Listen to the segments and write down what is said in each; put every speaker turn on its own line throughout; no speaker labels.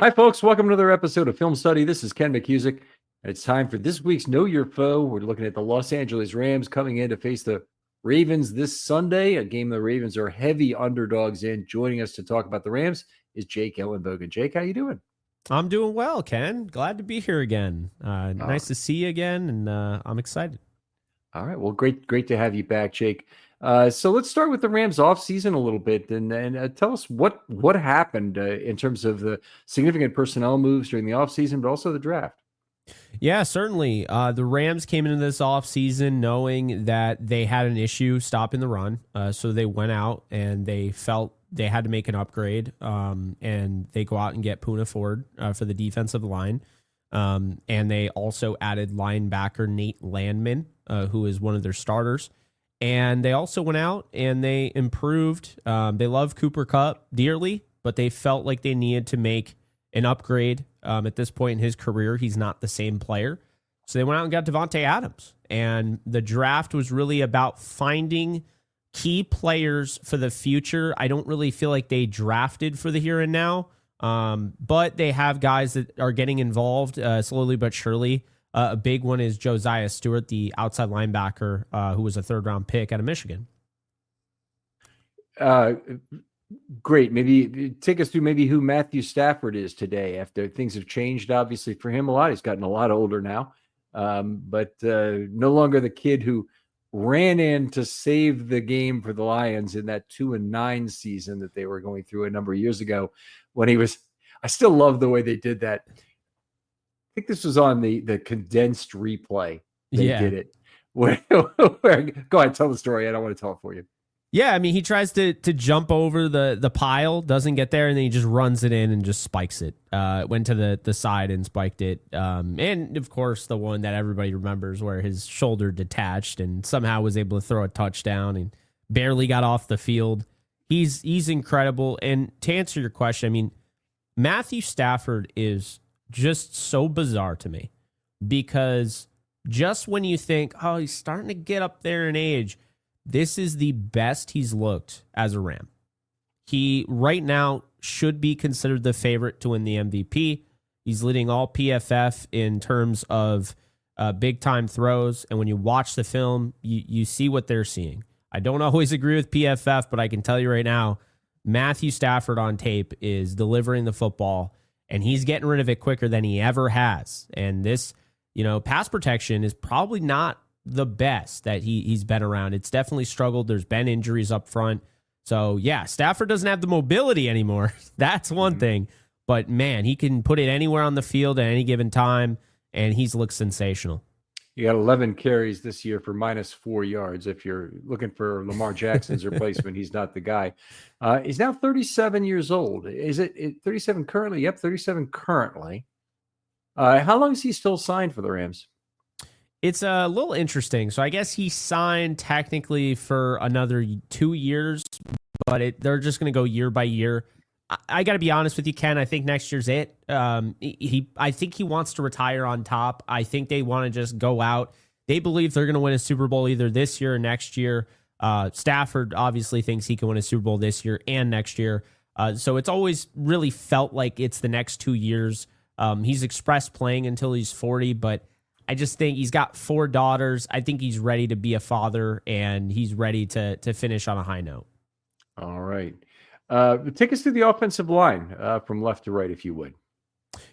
Hi, folks. Welcome to another episode of Film Study. This is Ken McKusick. It's time for this week's Know Your Foe. We're looking at the Los Angeles Rams coming in to face the Ravens this Sunday, a game the Ravens are heavy underdogs in. Joining us to talk about the Rams is Jake Ellenbogen. Jake, how you doing?
I'm doing well, Ken. Glad to be here again. Nice to see you again, and I'm excited.
All right. Well, great to have you back, Jake. So let's start with the Rams offseason a little bit and tell us what happened in terms of the significant personnel moves during the offseason, but also the draft.
Yeah, certainly. The Rams came into this offseason knowing that they had an issue stopping the run. So they went out and they felt they had to make an upgrade, and they go out and get Poona Ford for the defensive line. And they also added linebacker Nate Landman, who is one of their starters. And they also went out and they improved. They love Cooper Kupp dearly, but they felt like they needed to make an upgrade. At this point in his career, he's not the same player. So they went out and got Devontae Adams. And the draft was really about finding key players for the future. I don't really feel like they drafted for the here and now, but they have guys that are getting involved slowly but surely. A big one is Josiah Stewart, the outside linebacker, who was a third-round pick out of Michigan.
Great. Maybe take us through maybe who Matthew Stafford is today after things have changed, obviously, for him a lot. He's gotten a lot older now, but no longer the kid who ran in to save the game for the Lions in that 2-9 season that they were going through a number of years ago when he was – I still love the way they did that. I think this was on the condensed replay. They did it. Go ahead, tell the story. I don't want to tell it for you.
Yeah, I mean, he tries to jump over the pile, doesn't get there, and then he just runs it in and just spikes it. Went to the side and spiked it. And, of course, the one that everybody remembers where his shoulder detached and somehow was able to throw a touchdown and barely got off the field. He's incredible. And to answer your question, I mean, Matthew Stafford is just so bizarre to me because just when you think, oh, he's starting to get up there in age, this is the best he's looked as a Ram. He right now should be considered the favorite to win the MVP. He's leading all PFF in terms of big time throws. And when you watch the film, you see what they're seeing. I don't always agree with PFF, but I can tell you right now, Matthew Stafford on tape is delivering the football, and he's getting rid of it quicker than he ever has. And this, pass protection is probably not the best that he's been around. It's definitely struggled. There's been injuries up front. So, yeah, Stafford doesn't have the mobility anymore. That's one thing. But, man, he can put it anywhere on the field at any given time, and he's looked sensational.
He got 11 carries this year for -4 yards. If you're looking for Lamar Jackson's replacement, he's not the guy. He's now 37 years old. Is it 37 currently? Yep, 37 currently. How long is he still signed for the Rams?
It's a little interesting. So I guess he signed technically for another 2 years, but they're just going to go year by year. I got to be honest with you, Ken. I think next year's it. I think he wants to retire on top. I think they want to just go out. They believe they're going to win a Super Bowl either this year or next year. Stafford obviously thinks he can win a Super Bowl this year and next year. So it's always really felt like it's the next 2 years. He's expressed playing until he's 40, but I just think he's got 4 daughters. I think he's ready to be a father, and he's ready to finish on a high note.
All right. Take us through the offensive line from left to right, if you would.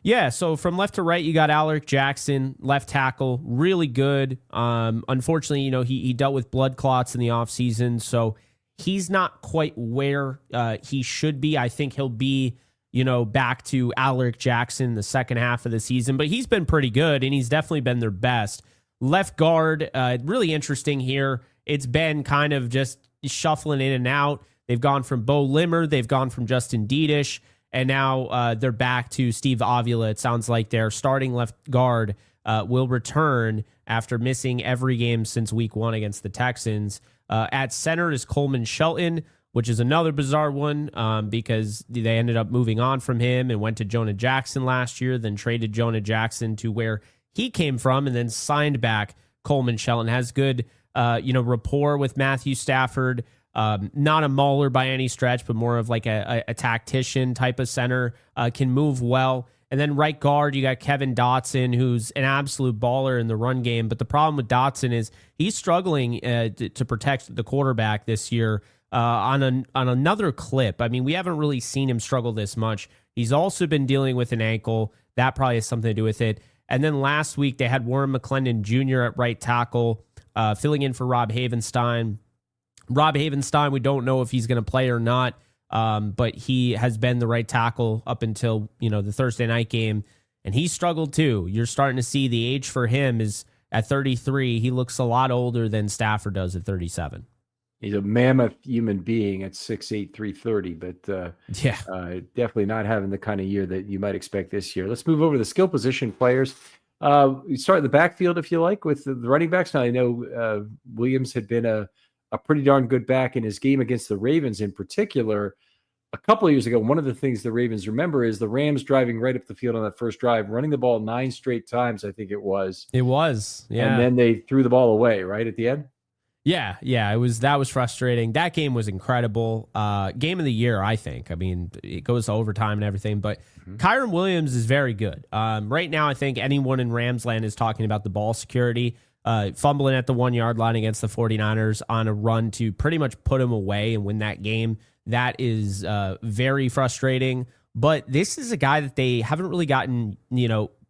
Yeah, so from left to right, you got Alaric Jackson, left tackle, really good. Unfortunately, he dealt with blood clots in the offseason, so he's not quite where he should be. I think he'll be back to Alaric Jackson the second half of the season, but he's been pretty good, and he's definitely been their best. Left guard, really interesting here. It's been kind of just shuffling in and out. They've gone from Bo Limmer, they've gone from Justin Diedish, and now they're back to Steve Avila. It sounds like their starting left guard will return after missing every game since week 1 against the Texans. At center is Coleman Shelton, which is another bizarre one because they ended up moving on from him and went to Jonah Jackson last year, then traded Jonah Jackson to where he came from and then signed back Coleman Shelton. Has good rapport with Matthew Stafford. Not a mauler by any stretch, but more of like a tactician type of center, can move well. And then right guard, you got Kevin Dotson, who's an absolute baller in the run game. But the problem with Dotson is he's struggling to protect the quarterback this year on another clip. I mean, we haven't really seen him struggle this much. He's also been dealing with an ankle. That probably has something to do with it. And then last week, they had Warren McClendon Jr. at right tackle, filling in for Rob Havenstein. Rob Havenstein, we don't know if he's going to play or not. But he has been the right tackle up until, the Thursday night game, and he struggled too. You're starting to see the age for him is at 33. He looks a lot older than Stafford does at 37.
He's a mammoth human being at 6'8", 330, but definitely not having the kind of year that you might expect this year. Let's move over to the skill position players. You start in the backfield, if you like, with the running backs. Now, I know Williams had been a pretty darn good back in his game against the Ravens in particular. A couple of years ago, one of the things the Ravens remember is the Rams driving right up the field on that first drive, running the ball 9 straight times, I think it was.
It was, yeah.
And then they threw the ball away, right, at the end?
Yeah. That was frustrating. That game was incredible. Game of the year, I think. I mean, it goes to overtime and everything, but Kyren Williams is very good. Right now, I think anyone in Ramsland is talking about the ball security. Fumbling at the 1 yard line against the 49ers on a run to pretty much put him away and win that game. That is very frustrating. But this is a guy that they haven't really gotten,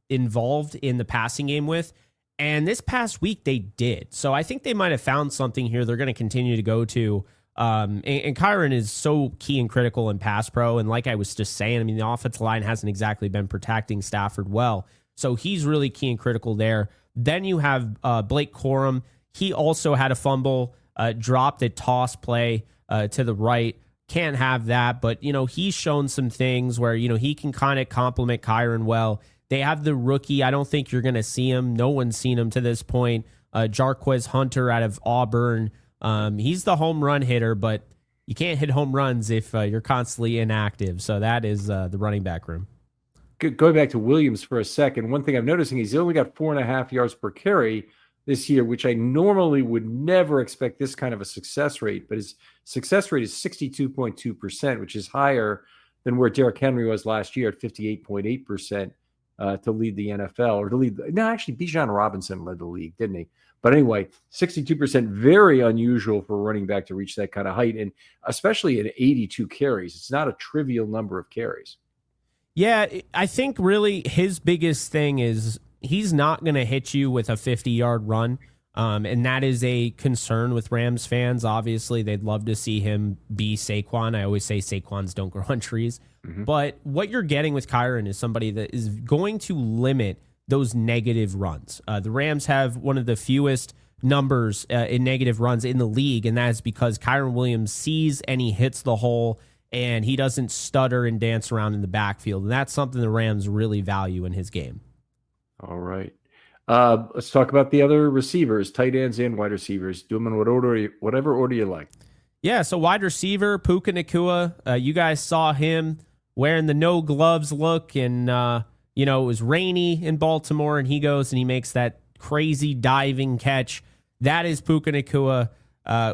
involved in the passing game with. And this past week they did. So I think they might have found something here they're going to continue to go to. And Kyren is so key and critical in pass pro. And like I was just saying, I mean, the offensive line hasn't exactly been protecting Stafford well. So he's really key and critical there. Then you have Blake Corum. He also had a fumble, dropped a toss play to the right. Can't have that, but, he's shown some things where, he can kind of complement Kyren well. They have the rookie. I don't think you're going to see him. No one's seen him to this point. Jarquez Hunter out of Auburn. He's the home run hitter, but you can't hit home runs if you're constantly inactive. So that is the running back room.
Going back to Williams for a second, one thing I'm noticing is he only got 4.5 yards per carry this year, which I normally would never expect this kind of a success rate. But his success rate is 62.2%, which is higher than where Derrick Henry was last year at 58.8% to lead the NFL, or to lead. No, actually, Bijan Robinson led the league, didn't he? But anyway, 62%, very unusual for a running back to reach that kind of height, and especially at 82 carries. It's not a trivial number of carries.
Yeah, I think really his biggest thing is he's not going to hit you with a 50-yard run, and that is a concern with Rams fans. Obviously, they'd love to see him be Saquon. I always say Saquons don't grow on trees. But what you're getting with Kyren is somebody that is going to limit those negative runs. The Rams have one of the fewest numbers in negative runs in the league, and that is because Kyren Williams sees and he hits the hole, and he doesn't stutter and dance around in the backfield. And that's something the Rams really value in his game.
All right. Let's talk about the other receivers, tight ends and wide receivers. Do them in whatever order you like.
Yeah, so wide receiver, Puka Nacua. You guys saw him wearing the no gloves look, and, it was rainy in Baltimore, and he goes and he makes that crazy diving catch. That is Puka Nacua.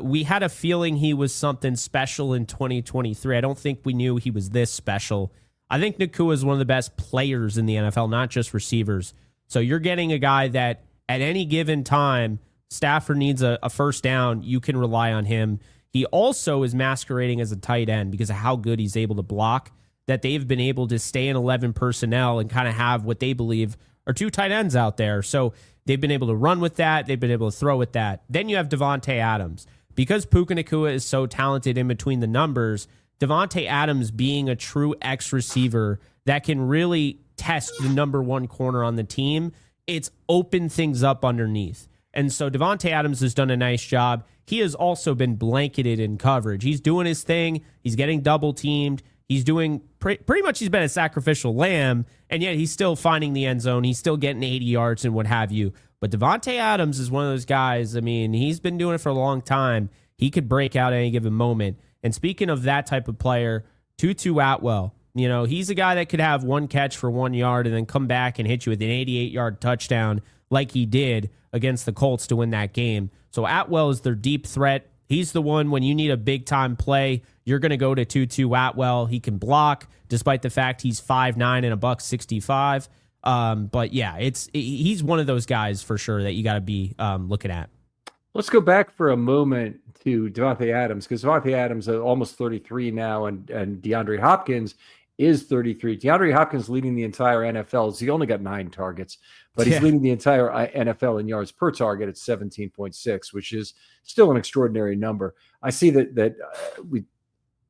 We had a feeling he was something special in 2023. I don't think we knew he was this special. I think Nacua is one of the best players in the NFL, not just receivers. So you're getting a guy that at any given time, Stafford needs a first down. You can rely on him. He also is masquerading as a tight end because of how good he's able to block, that they've been able to stay in 11 personnel and kind of have what they believe are 2 tight ends out there. So they've been able to run with that. They've been able to throw with that. Then you have Devontae Adams. Because Puka Nacua is so talented in between the numbers, Devontae Adams being a true X receiver that can really test the number one corner on the team, it's opened things up underneath. And so Devontae Adams has done a nice job. He has also been blanketed in coverage. He's doing his thing. He's getting double teamed. He's doing pretty much, he's been a sacrificial lamb, and yet he's still finding the end zone. He's still getting 80 yards and what have you. But Devontae Adams is one of those guys, I mean, he's been doing it for a long time. He could break out at any given moment. And speaking of that type of player, Tutu Atwell, he's a guy that could have one catch for 1 yard and then come back and hit you with an 88-yard touchdown like he did against the Colts to win that game. So Atwell is their deep threat. He's the one when you need a big time play, you're going to go to Tutu Atwell. He can block, despite the fact he's 5'9" and a $165. But yeah, he's one of those guys for sure that you got to be looking at.
Let's go back for a moment to Devontae Adams, because Devontae Adams is almost 33 now, and DeAndre Hopkins is 33. DeAndre Hopkins leading the entire NFL. He only got 9 targets, but he's leading the entire NFL in yards per target at 17.6, which is still an extraordinary number. I see that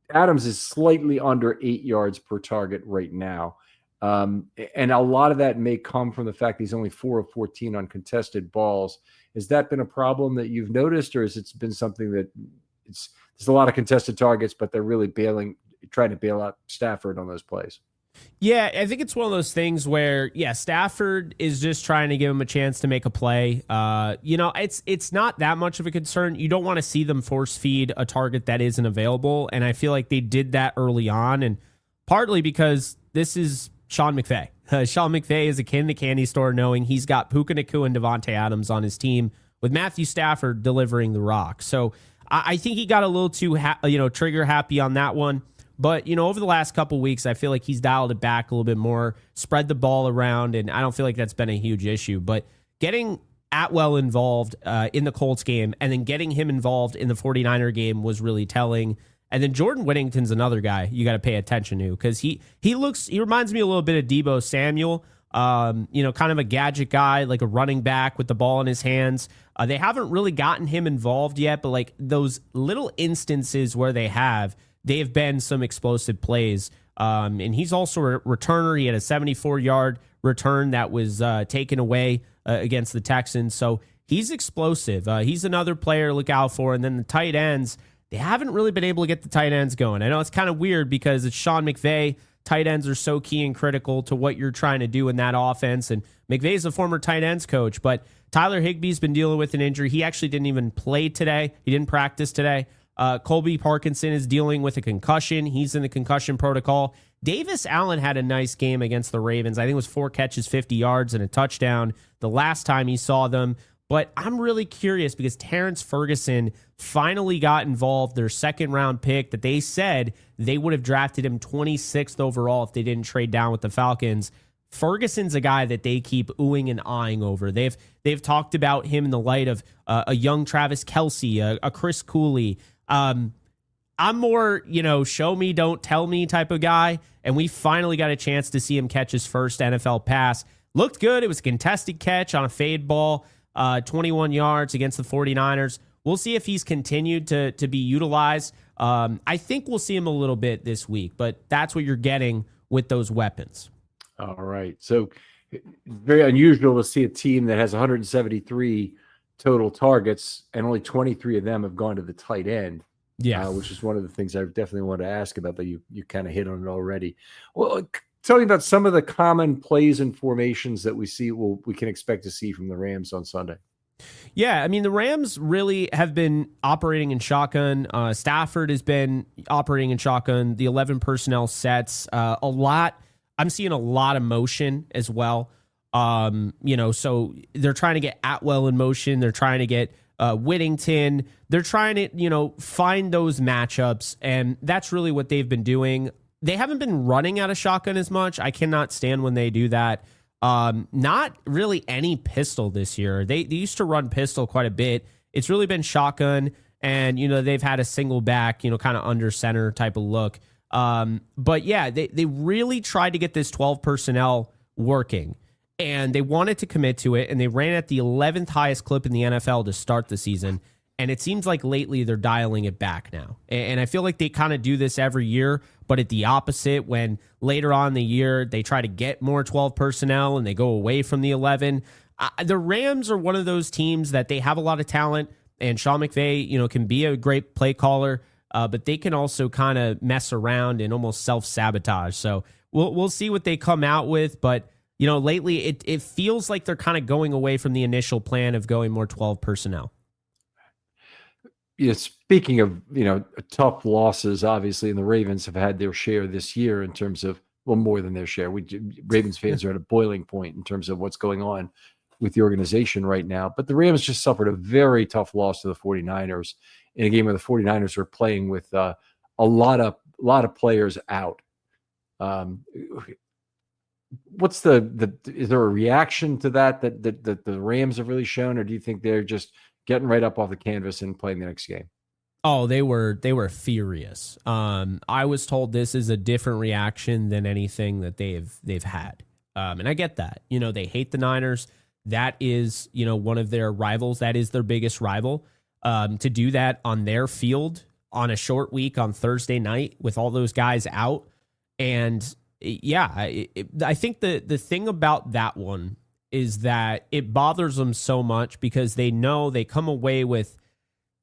Adams is slightly under 8 yards per target right now. And a lot of that may come from the fact he's only 4 of 14 on contested balls. Has that been a problem that you've noticed, or has it been something that there's a lot of contested targets, but they're really trying to bail out Stafford on those plays?
Yeah, I think it's one of those things where, Stafford is just trying to give him a chance to make a play. It's not that much of a concern. You don't want to see them force feed a target that isn't available, and I feel like they did that early on, and partly because this is Sean McVay. Sean McVay is a kid in the candy store knowing he's got Puka Nacua and Devontae Adams on his team with Matthew Stafford delivering the rock. So I think he got a little too trigger happy on that one. But, over the last couple weeks, I feel like he's dialed it back a little bit more, spread the ball around, and I don't feel like that's been a huge issue. But getting Atwell involved in the Colts game and then getting him involved in the 49er game was really telling. And then Jordan Whittington's another guy you got to pay attention to, because he reminds me a little bit of Deebo Samuel, kind of a gadget guy, like a running back with the ball in his hands. They haven't really gotten him involved yet, but like those little instances where they have been some explosive plays. And he's also a returner. He had a 74-yard return that was taken away against the Texans. So he's explosive. He's another player to look out for. And then the tight ends, they haven't really been able to get the tight ends going. I know it's kind of weird because it's Sean McVay. Tight ends are so key and critical to what you're trying to do in that offense. And McVay's a former tight ends coach, but Tyler Higbee's been dealing with an injury. He actually didn't even play today. He didn't practice today. Colby Parkinson is dealing with a concussion. He's in the concussion protocol. Davis Allen had a nice game against the Ravens. I think it was 4 catches, 50 yards, and a touchdown the last time he saw them. But I'm really curious because Terrence Ferguson finally got involved, their second-round pick that they said they would have drafted him 26th overall if they didn't trade down with the Falcons. Ferguson's a guy that they keep oohing and eyeing over. They've talked about him in the light of a young Travis Kelce, a Chris Cooley. I'm more, show me, don't tell me type of guy, and we finally got a chance to see him catch his first NFL pass. Looked good. It was a contested catch on a fade ball. 21 yards against the 49ers. We'll see if he's continued to be utilized. I think we'll see him a little bit this week, but that's what you're getting with those weapons.
All right. So very unusual to see a team that has 173 total targets and only 23 of them have gone to the tight end.
Yeah.
Which is one of the things I definitely want to ask about, but you kind of hit on it already. Well, tell me about some of the common plays and formations that we can expect to see from the Rams on Sunday.
Yeah, I mean, the Rams really have been operating in shotgun. Stafford has been operating in shotgun. The 11 personnel sets, I'm seeing a lot of motion as well. So they're trying to get Atwell in motion. They're trying to get Whittington. They're trying to, find those matchups, and that's really what they've been doing. They haven't been running out of shotgun as much. I cannot stand when they do that. Not really any pistol this year. They used to run pistol quite a bit. It's really been shotgun, and they've had a single back, kind of under center type of look. But yeah, they really tried to get this 12 personnel working, and they wanted to commit to it, and they ran at the 11th highest clip in the NFL to start the season. And it seems like lately they're dialing it back now. And I feel like they kind of do this every year, but at the opposite, when later on in the year they try to get more 12 personnel and they go away from the 11. The Rams are one of those teams that they have a lot of talent, and Sean McVay, can be a great play caller, but they can also kind of mess around and almost self-sabotage. So we'll see what they come out with, but lately it feels like they're kind of going away from the initial plan of going more 12 personnel.
Speaking of, tough losses, obviously, and the Ravens have had their share this year in terms of, more than their share. Ravens fans are at a boiling point in terms of what's going on with the organization right now. But the Rams just suffered a very tough loss to the 49ers in a game where the 49ers are playing with a lot of players out. What's is there a reaction to that the Rams have really shown, or do you think they're just getting right up off the canvas and playing the next game?
Oh, they were furious. I was told this is a different reaction than anything that they've had. And I get that. They hate the Niners. That is, one of their rivals. That is their biggest rival. To do that on their field on a short week on Thursday night with all those guys out. And yeah, I think the thing about that one is that it bothers them so much because they know they come away with,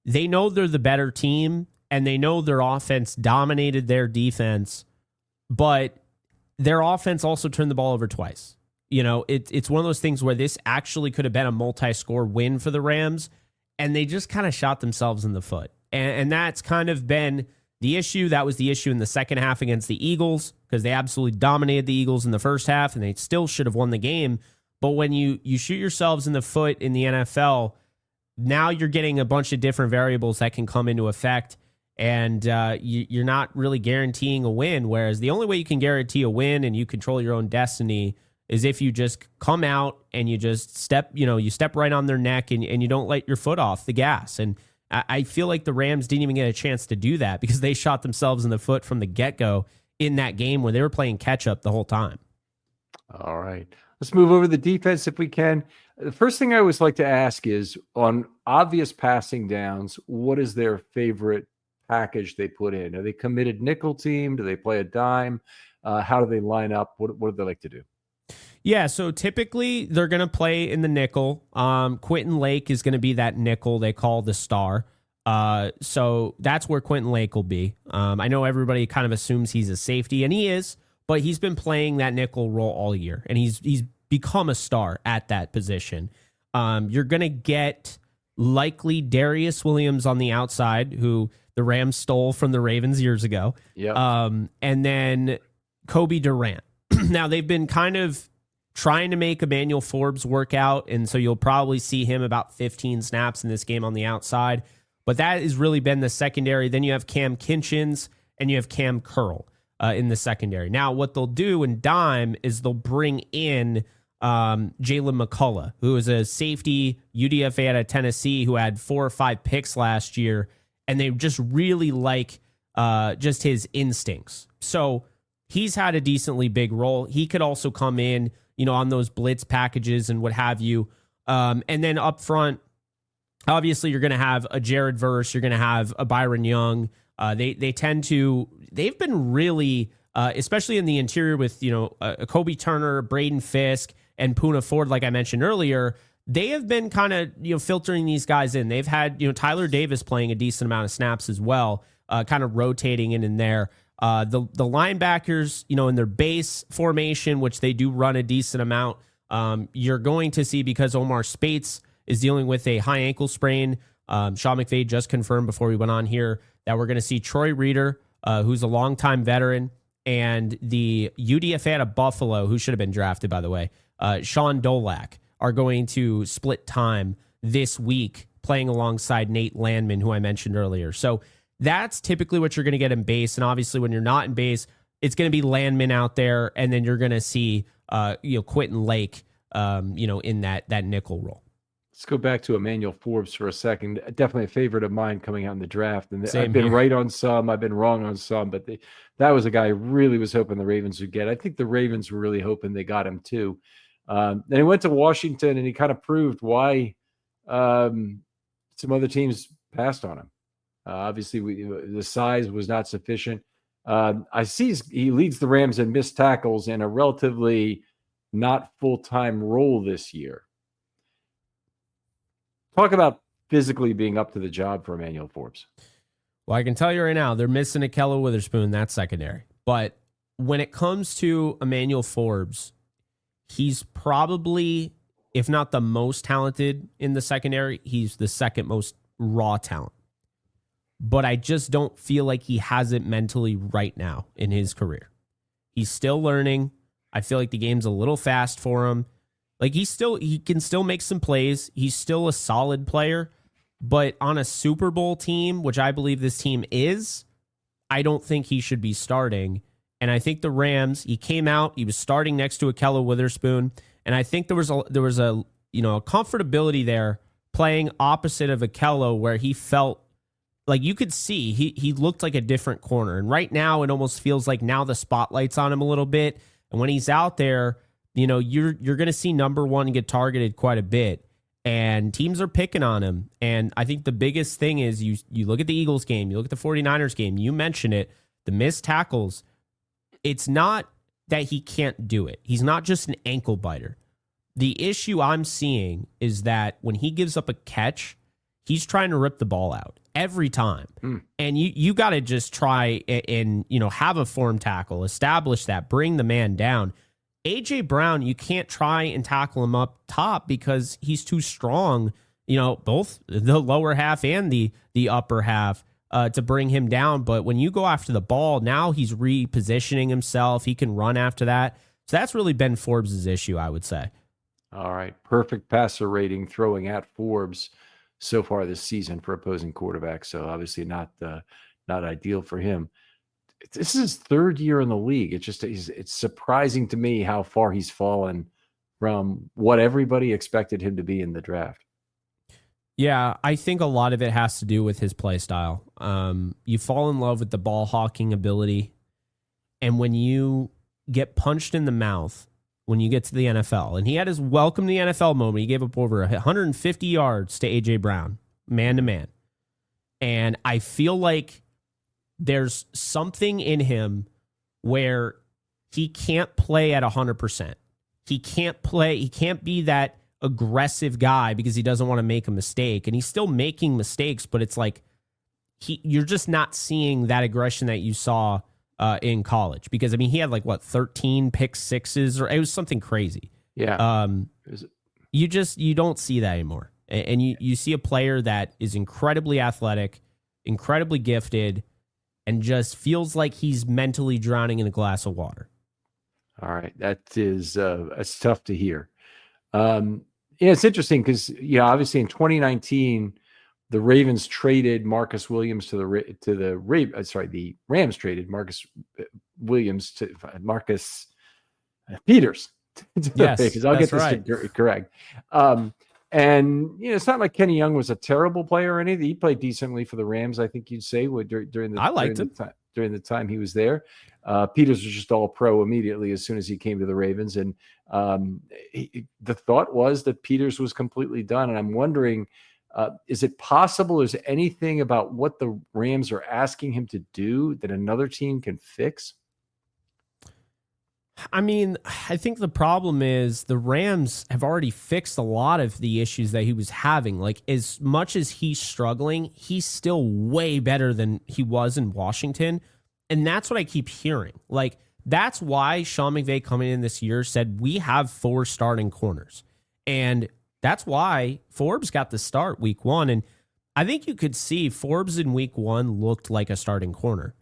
they know they're the better team and they know their offense dominated their defense, but their offense also turned the ball over twice. It's one of those things where this actually could have been a multi-score win for the Rams, and they just kind of shot themselves in the foot. And that's kind of been the issue. That was the issue in the second half against the Eagles because they absolutely dominated the Eagles in the first half, and they still should have won the game. But when you shoot yourselves in the foot in the NFL, now you're getting a bunch of different variables that can come into effect, and you're not really guaranteeing a win, whereas the only way you can guarantee a win and you control your own destiny is if you just come out and you just step right on their neck and you don't let your foot off the gas. And I feel like the Rams didn't even get a chance to do that because they shot themselves in the foot from the get-go in that game where they were playing catch-up the whole time.
All right. Let's move over to the defense if we can. The first thing I always like to ask is, on obvious passing downs, what is their favorite package they put in? Are they committed nickel team? Do they play a dime? How do they line up? What do they like to do?
Yeah, so typically they're going to play in the nickel. Quentin Lake is going to be that nickel they call the star. So that's where Quentin Lake will be. I know everybody kind of assumes he's a safety, and he is, but he's been playing that nickel role all year, and he's become a star at that position. You're going to get likely Darius Williams on the outside, who the Rams stole from the Ravens years ago.
Yeah.
And then Kobe Durant. Now, they've been kind of trying to make Emmanuel Forbes work out, and so you'll probably see him about 15 snaps in this game on the outside. But that has really been the secondary. Then you have Cam Kinchins and you have Cam Curl in the secondary. Now, what they'll do in dime is they'll bring in Jalen McCullough, who is a safety UDFA out of Tennessee who had 4 or 5 picks last year, and they just really like just his instincts. So he's had a decently big role. He could also come in, on those blitz packages and what have you. And then up front, obviously you're going to have a Jared Verse, you're going to have a Byron Young. They've been really, especially in the interior with, a Kobe Turner, Braden Fisk, and Poona Ford, like I mentioned earlier. They have been kind of, filtering these guys in. They've had, Tyler Davis playing a decent amount of snaps as well, kind of rotating in and there. The linebackers, in their base formation, which they do run a decent amount, you're going to see, because Omar Spates is dealing with a high ankle sprain. Sean McVay just confirmed before we went on here that we're going to see Troy Reeder, who's a longtime veteran, and the UDFA out of Buffalo, who should have been drafted, by the way, Sean Dolak, are going to split time this week playing alongside Nate Landman, who I mentioned earlier. So that's typically what you're going to get in base. And obviously when you're not in base, it's going to be Landman out there. And then you're going to see, Quentin Lake, in that nickel role.
Let's go back to Emmanuel Forbes for a second. Definitely a favorite of mine coming out in the draft. And
Same
I've been
here.
right on some, I've been wrong on some, but that was a guy I really was hoping the Ravens would get. I think the Ravens were really hoping they got him too. Then he went to Washington and he kind of proved why some other teams passed on him. Obviously, the size was not sufficient. I see he leads the Rams in missed tackles in a relatively not full-time role this year. Talk about physically being up to the job for Emmanuel Forbes.
Well, I can tell you right now, they're missing Akella Witherspoon. That's secondary. But when it comes to Emmanuel Forbes, he's probably, if not the most talented in the secondary, he's the second most raw talent. But I just don't feel like he has it mentally right now in his career. He's still learning. I feel like the game's a little fast for him. Like he can still make some plays. He's still a solid player, But on a Super Bowl team, which I believe this team is, I don't think he should be starting. And I think the Rams, he came out, he was starting next to Akello Witherspoon, and I think there was a comfortability there playing opposite of Akello where he felt like you could see he looked like a different corner. And right now it almost feels like now the spotlight's on him a little bit. And when he's out there, you're going to see number one get targeted quite a bit. And teams are picking on him. And I think the biggest thing is you look at the Eagles game, you look at the 49ers game, you mentioned it, the missed tackles. It's not that he can't do it. He's not just an ankle biter. The issue I'm seeing is that when he gives up a catch, he's trying to rip the ball out every time. And you got to just try and have a form tackle, establish that, bring the man down. A.J. Brown, you can't try and tackle him up top because he's too strong, both the lower half and the upper half to bring him down. But when you go after the ball, now he's repositioning himself. He can run after that. So that's really been Forbes' issue, I would say.
All right. Perfect passer rating throwing at Forbes so far this season for opposing quarterbacks. So obviously not ideal for him. This is his third year in the league. It's surprising to me how far he's fallen from what everybody expected him to be in the draft.
Yeah, I think a lot of it has to do with his play style. You fall in love with the ball hawking ability. And when you get punched in the mouth, when you get to the NFL, and he had his welcome to the NFL moment, he gave up over 150 yards to A.J. Brown, man to man. And I feel like there's something in him where he can't play at 100%. He can't be that aggressive guy because he doesn't want to make a mistake. And he's still making mistakes, but it's like you're just not seeing that aggression that you saw in college. Because, he had 13 pick sixes, or it was something crazy.
Yeah.
You don't see that anymore. And you see a player that is incredibly athletic, incredibly gifted, and just feels like he's mentally drowning in a glass of water.
All right. That is it's tough to hear. It's interesting because, obviously in 2019, the Ravens traded Marcus Williams the Rams traded Marcus Williams to Marcus Peters.
Yes,
because I'll get this
right.
Correct. And it's not like Kenny Young was a terrible player or anything. He played decently for the Rams, I think you'd say, during the time he was there. Peters was just all pro immediately as soon as he came to the Ravens. And the thought was that Peters was completely done. And I'm wondering, is it possible there's anything about what the Rams are asking him to do that another team can fix?
I think the problem is the Rams have already fixed a lot of the issues that he was having. Like, as much as he's struggling, he's still way better than he was in Washington. And that's what I keep hearing. Like, that's why Sean McVay coming in this year said, we have 4 starting corners. And that's why Forbes got the start week 1. And I think you could see Forbes in week 1 looked like a starting corner.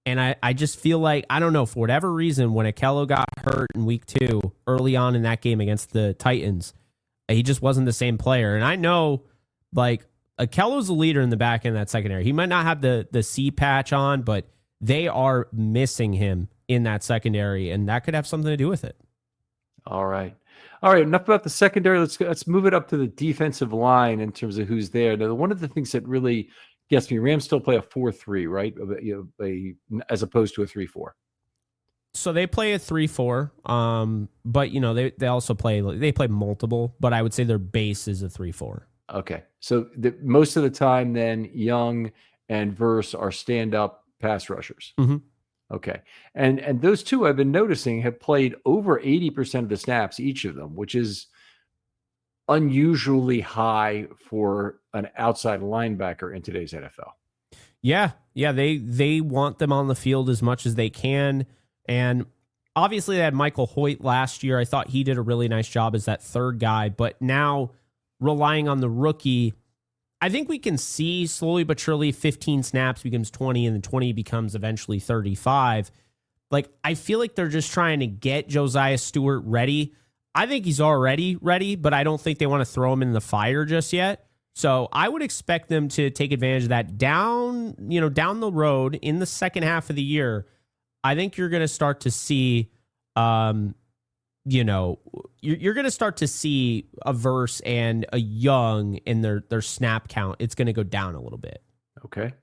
And I just feel like, I don't know, for whatever reason, when Akello got hurt in week 2, early on in that game against the Titans, he just wasn't the same player. And I know, Akello's a leader in the back end of that secondary. He might not have the C patch on, but they are missing him in that secondary, and that could have something to do with it.
All right. Enough about the secondary. Let's move it up to the defensive line in terms of who's there. Now, one of the things that really gets me, Rams still play a 4-3, right? As opposed to a 3-4.
So they play a 3-4, but they also play multiple. But I would say their base is a 3-4.
Okay, so most of the time, then Young and Verse are stand-up pass rushers.
Mm-hmm.
Okay, and those two I've been noticing have played over 80% of the snaps, each of them, which is unusually high for an outside linebacker in today's NFL.
Yeah, they want them on the field as much as they can. And obviously they had Michael Hoyt last year. I thought he did a really nice job as that third guy, but now relying on the rookie, I think we can see slowly but surely 15 snaps becomes 20 and then 20 becomes eventually 35. I feel like they're just trying to get Josiah Stewart ready. I think he's already ready, but I don't think they want to throw him in the fire just yet. So I would expect them to take advantage of that down the road in the second half of the year. I think you're going to start to see, you're going to start to see a Verse and a Young in their snap count. It's going to go down a little bit.
Okay.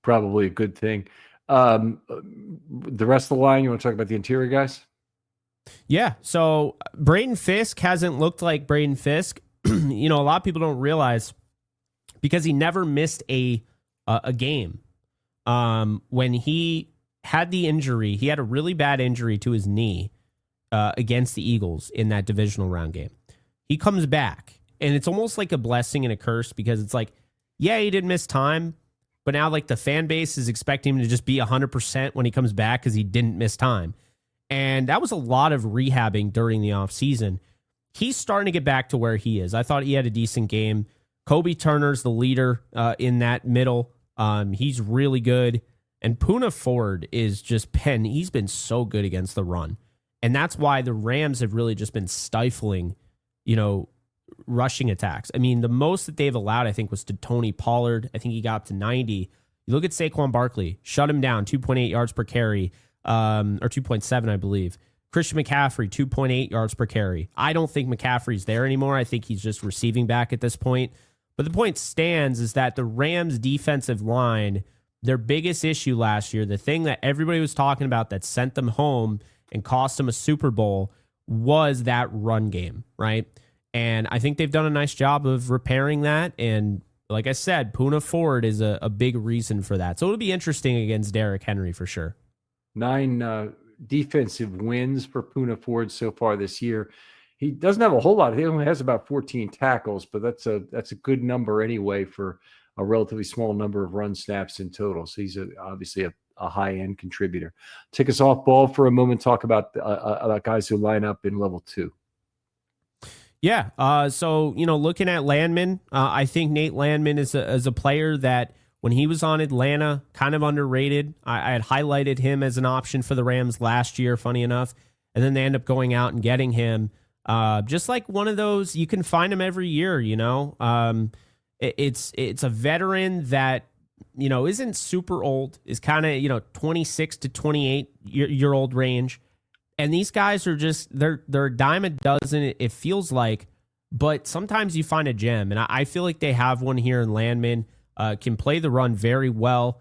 Probably a good thing. The rest of the line, you want to talk about the interior guys?
Yeah. So Braden Fisk hasn't looked like Braden Fisk. A lot of people don't realize because he never missed a game. When he had the injury, he had a really bad injury to his knee against the Eagles in that divisional round game. He comes back, and it's almost like a blessing and a curse because it's like, yeah, he didn't miss time, but now like the fan base is expecting him to just be 100% when he comes back because he didn't miss time. And that was a lot of rehabbing during the offseason. He's starting to get back to where he is. I thought he had a decent game. Kobe Turner's the leader in that middle. He's really good. And Poona Ford is just he's been so good against the run. And that's why the Rams have really just been stifling, rushing attacks. I mean, the most that they've allowed, I think, was to Tony Pollard. I think he got up to 90. You look at Saquon Barkley, shut him down, 2.8 yards per carry, or 2.7, I believe. Christian McCaffrey, 2.8 yards per carry. I don't think McCaffrey's there anymore. I think he's just receiving back at this point. But the point stands is that the Rams' defensive line, their biggest issue last year, the thing that everybody was talking about that sent them home and cost them a Super Bowl, was that run game, right? And I think they've done a nice job of repairing that. And like I said, Poona Ford is a big reason for that. So it'll be interesting against Derrick Henry for sure.
9 defensive wins for Poona Ford so far this year. He doesn't have a whole lot. He only has about 14 tackles, but that's a good number anyway for a relatively small number of run snaps in total. So he's obviously a high-end contributor. Take us off ball for a moment, talk about guys who line up in level 2.
Yeah. So, looking at Landman, I think Nate Landman is a player that when he was on Atlanta, kind of underrated. I had highlighted him as an option for the Rams last year, funny enough. And then they end up going out and getting him. Just like one of those, you can find him every year, It's a veteran that, isn't super old, is kind of, 26 to 28 year old range. And these guys are just, they're a dime a dozen, it feels like, but sometimes you find a gem. And I feel like they have one here in Landman, can play the run very well.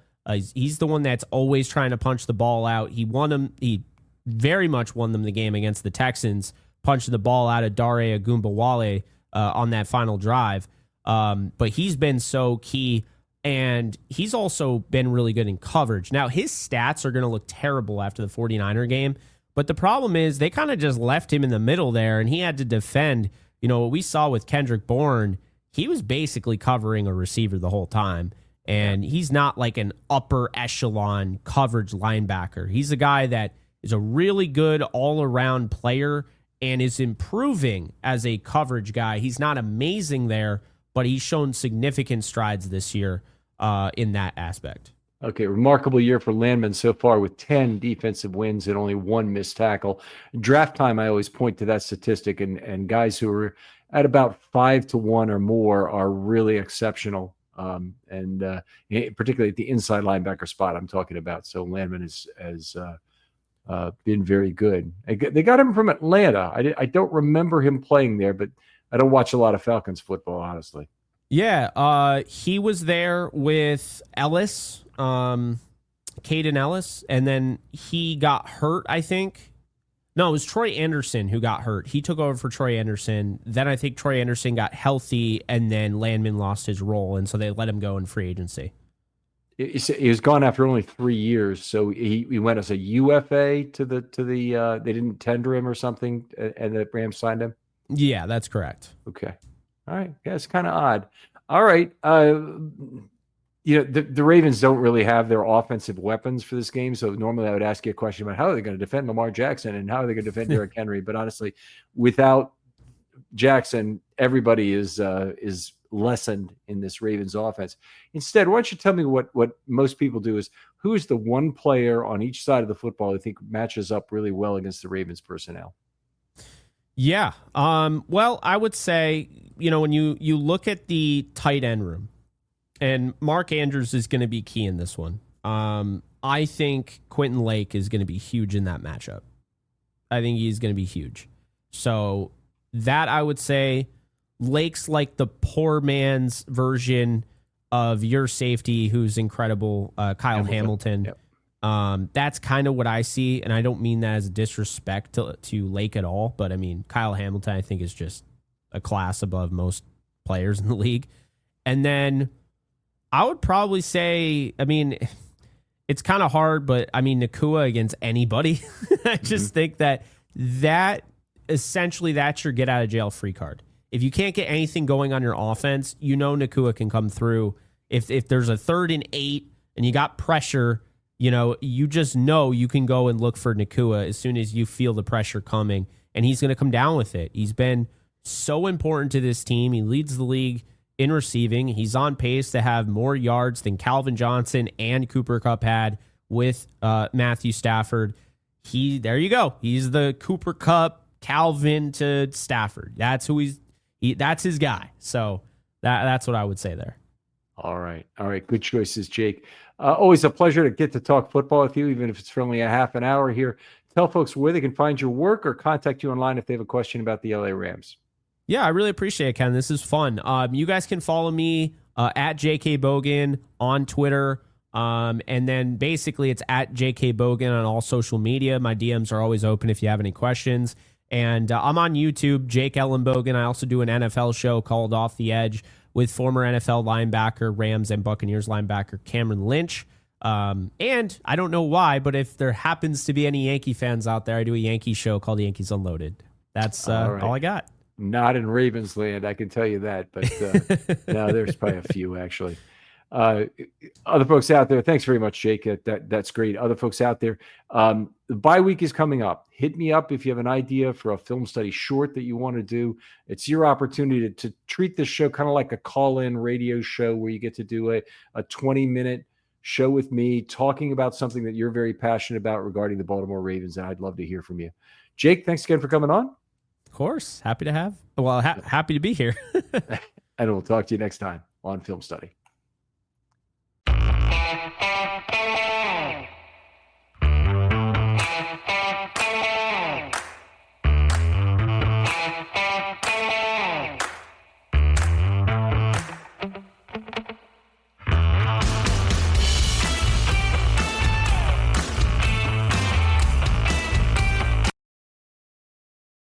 He's the one that's always trying to punch the ball out. He very much won them the game against the Texans, punching the ball out of Dare Agumbawale on that final drive. But he's been so key, and he's also been really good in coverage. Now, his stats are going to look terrible after the 49er game, but the problem is they kind of just left him in the middle there, and he had to defend. What we saw with Kendrick Bourne, he was basically covering a receiver the whole time, and he's not like an upper echelon coverage linebacker. He's a guy that is a really good all-around player and is improving as a coverage guy. He's not amazing there, but he's shown significant strides this year in that aspect.
Okay, remarkable year for Landman so far with 10 defensive wins and only 1 missed tackle. Draft time, I always point to that statistic, and guys who are at about 5-1 or more are really exceptional, and particularly at the inside linebacker spot I'm talking about. So Landman has been very good. They got him from Atlanta. I don't remember him playing there, but I don't watch a lot of Falcons football, honestly.
Yeah, he was there with Ellis, Caden Ellis, and then he got hurt, I think. No, it was Troy Anderson who got hurt. He took over for Troy Anderson. Then I think Troy Anderson got healthy, and then Landman lost his role, and so they let him go in free agency.
He was gone after only 3 years, so he went as a UFA to the they didn't tender him or something, and the Rams signed him.
Yeah, that's correct.
Okay, all right. Yeah, it's kind of odd. All right, the Ravens don't really have their offensive weapons for this game, so normally I would ask you a question about how are they going to defend Lamar Jackson and how are they going to defend Derrick Henry. But honestly, without Jackson, everybody is lessened in this Ravens offense. Instead, why don't you tell me what most people do is who's the one player on each side of the football you think matches up really well against the Ravens personnel?
Yeah. Well, I would say when you look at the tight end room, and Mark Andrews is going to be key in this one. I think Quentin Lake is going to be huge in that matchup. I think he's going to be huge. So that I would say Lake's like the poor man's version of your safety, who's incredible, Kyle Hamilton.
Yep.
That's kind of what I see, and I don't mean that as a disrespect to Lake at all, but I mean, Kyle Hamilton, I think, is just a class above most players in the league. And then I would probably say, I mean, it's kind of hard, but I mean, Nacua against anybody. I just think that essentially that's your get out of jail free card. If you can't get anything going on your offense, Nacua can come through. If there's a 3rd and 8 and you got pressure, you just know you can go and look for Nacua as soon as you feel the pressure coming, and he's going to come down with it. He's been so important to this team. He leads the league in receiving. He's on pace to have more yards than Calvin Johnson and Cooper Kupp had with Matthew Stafford. There you go. He's the Cooper Kupp, Calvin to Stafford. That's who that's his guy. So that's what I would say there.
All right. Good choices, Jake. Always a pleasure to get to talk football with you, even if it's for only a half an hour here. Tell folks where they can find your work or contact you online if they have a question about the LA Rams.
Yeah, I really appreciate it, Ken. This is fun. You guys can follow me at JK Bogan on Twitter. And then basically it's at JK Bogan on all social media. My DMs are always open if you have any questions. And I'm on YouTube, Jake Ellenbogen. I also do an NFL show called Off the Edge with former NFL linebacker, Rams and Buccaneers linebacker Cameron Lynch. And I don't know why, but if there happens to be any Yankee fans out there, I do a Yankee show called Yankees Unloaded. That's all I got.
Not in Ravens land, I can tell you that. But no, there's probably a few, actually. Other folks out there, thanks very much, Jake. That's great. Other folks out there, the bye week is coming up. Hit me up if you have an idea for a film study short that you want to do. It's your opportunity to treat this show kind of like a call-in radio show where you get to do a 20-minute show with me talking about something that you're very passionate about regarding the Baltimore Ravens, and I'd love to hear from you. Jake, thanks again for coming on.
Of course. Happy to be here.
And we'll talk to you next time on Film Study.